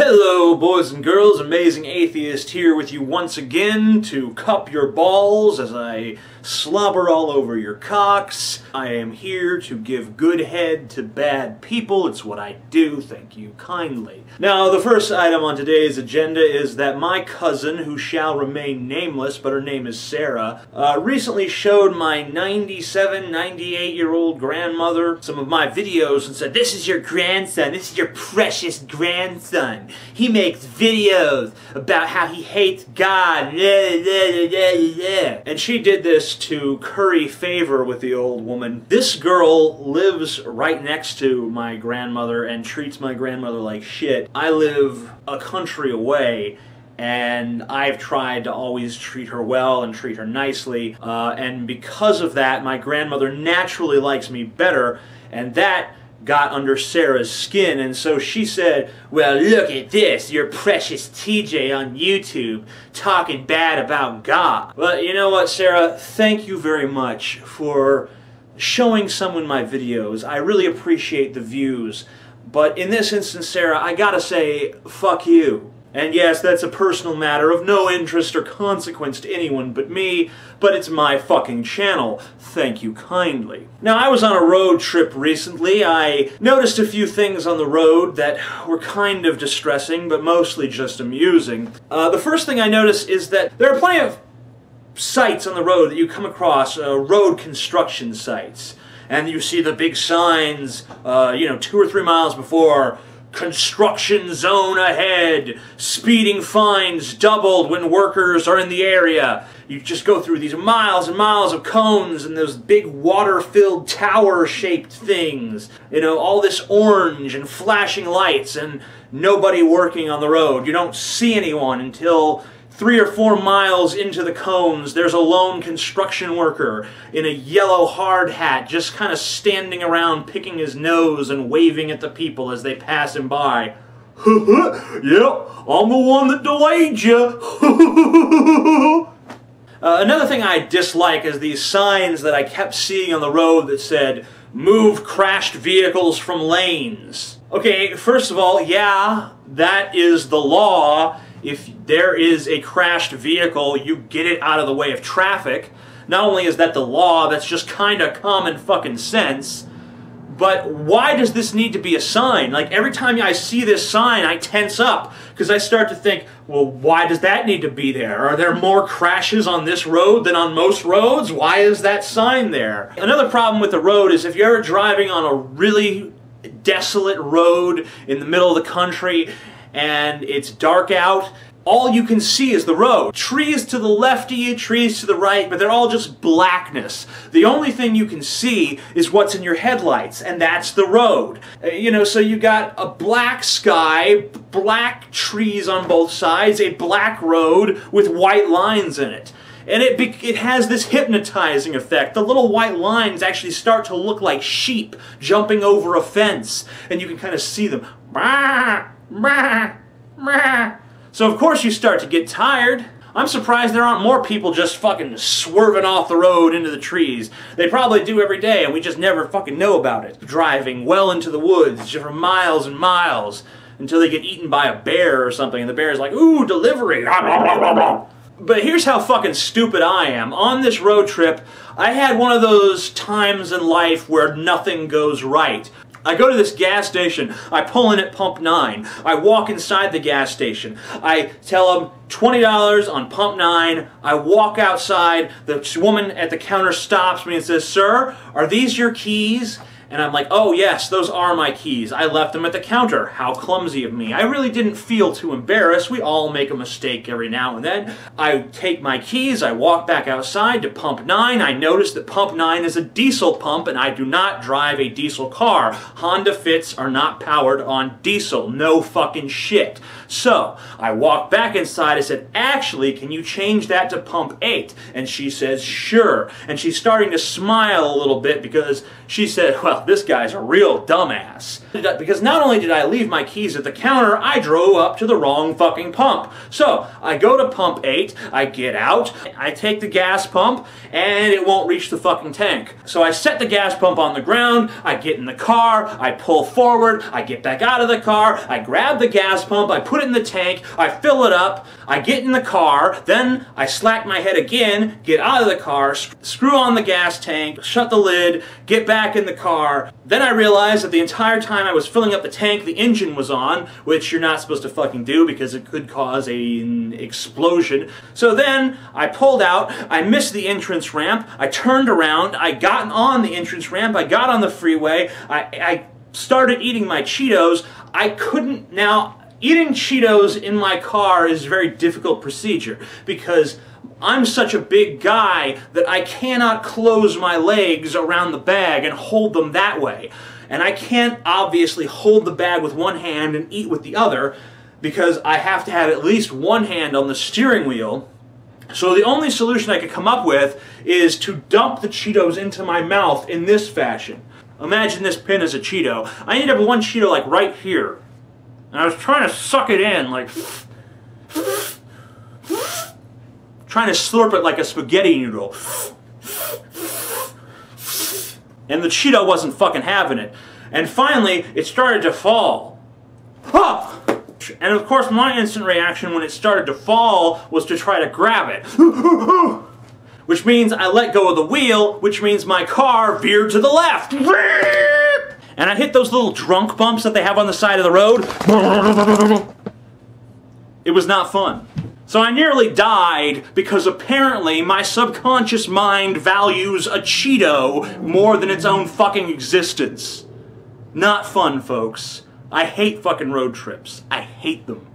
Hello boys and girls, Amazing Atheist here with you once again to cup your balls as I slobber all over your cocks. I am here to give good head to bad people. It's what I do, thank you kindly. Now the first item on today's agenda is that my cousin, who shall remain nameless, but her name is Sarah, recently showed my 97, 98-year-old grandmother some of my videos and said, "This is your grandson, this is your precious grandson. He makes videos about how he hates God." And she did this to curry favor with the old woman. This girl lives right next to my grandmother and treats my grandmother like shit. I live a country away, and I've tried to always treat her well and treat her nicely, and because of that, my grandmother naturally likes me better, and that got under Sarah's skin, and so she said, "Well, look at this, your precious TJ on YouTube talking bad about God." Well, you know what, Sarah? Thank you very much for showing someone my videos. I really appreciate the views, but in this instance, Sarah, I gotta say, fuck you. And yes, that's a personal matter of no interest or consequence to anyone but me, but it's my fucking channel. Thank you kindly. Now, I was on a road trip recently. I noticed a few things on the road that were kind of distressing, but mostly just amusing. The first thing I noticed is that there are plenty of sites on the road that you come across, road construction sites. And you see the big signs, 2 or 3 miles before, "Construction zone ahead, speeding fines doubled when workers are in the area." You just go through these miles and miles of cones and those big water-filled tower-shaped things. You know, all this orange and flashing lights and nobody working on the road. You don't see anyone until 3 or 4 miles into the cones. There's a lone construction worker in a yellow hard hat just kind of standing around picking his nose and waving at the people as they pass him by. "Yep, I'm the one that delayed you." Another thing I dislike is these signs that I kept seeing on the road that said, "Move crashed vehicles from lanes." Okay, first of all, yeah, that is the law. If there is a crashed vehicle, you get it out of the way of traffic. Not only is that the law, that's just kind of common fucking sense, but why does this need to be a sign? Like, every time I see this sign, I tense up, because I start to think, well, why does that need to be there? Are there more crashes on this road than on most roads? Why is that sign there? Another problem with the road is if you're ever driving on a really desolate road in the middle of the country, and it's dark out, all you can see is the road. Trees to the left of you, trees to the right, but they're all just blackness. The only thing you can see is what's in your headlights, and that's the road. So you got a black sky, black trees on both sides, a black road with white lines in it. And it has this hypnotizing effect. The little white lines actually start to look like sheep jumping over a fence, and you can kind of see them. So of course you start to get tired. I'm surprised there aren't more people just fucking swerving off the road into the trees. They probably do every day and we just never fucking know about it. Driving well into the woods for miles and miles until they get eaten by a bear or something and the bear's like, "Ooh, delivery." But here's how fucking stupid I am. On this road trip, I had one of those times in life where nothing goes right. I go to this gas station, I pull in at pump 9, I walk inside the gas station, I tell them $20 on pump 9, I walk outside, the woman at the counter stops me and says, "Sir, are these your keys?" And I'm like, "Oh yes, those are my keys. I left them at the counter. How clumsy of me." I really didn't feel too embarrassed. We all make a mistake every now and then. I take my keys, I walk back outside to pump 9. I notice that pump 9 is a diesel pump and I do not drive a diesel car. Honda Fits are not powered on diesel. No fucking shit. So, I walk back inside, I said, "Actually, can you change that to pump 8? And she says, "Sure." And she's starting to smile a little bit because she said, "Well, wow, this guy's a real dumbass. Because not only did I leave my keys at the counter, I drove up to the wrong fucking pump. So, I go to pump 8, I get out, I take the gas pump, and it won't reach the fucking tank. So I set the gas pump on the ground, I get in the car, I pull forward, I get back out of the car, I grab the gas pump, I put it in the tank, I fill it up, I get in the car, then I slack my head again, get out of the car, screw on the gas tank, shut the lid, get back in the car. Then I realized that the entire time I was filling up the tank, the engine was on, which you're not supposed to fucking do because it could cause an explosion. So then I pulled out, I missed the entrance ramp, I turned around, I got on the entrance ramp, I got on the freeway, I started eating my Cheetos. I couldn't now... Eating Cheetos in my car is a very difficult procedure because I'm such a big guy that I cannot close my legs around the bag and hold them that way. And I can't obviously hold the bag with one hand and eat with the other because I have to have at least one hand on the steering wheel. So the only solution I could come up with is to dump the Cheetos into my mouth in this fashion. Imagine this pin as a Cheeto. I ended up with one Cheeto like right here. And I was trying to suck it in, like... trying to slurp it like a spaghetti noodle. And the Cheeto wasn't fucking having it. And finally, it started to fall. Ha! And of course, my instant reaction when it started to fall was to try to grab it. Which means I let go of the wheel, which means my car veered to the left. And I hit those little drunk bumps that they have on the side of the road. It was not fun. So I nearly died because apparently my subconscious mind values a Cheeto more than its own fucking existence. Not fun, folks. I hate fucking road trips. I hate them.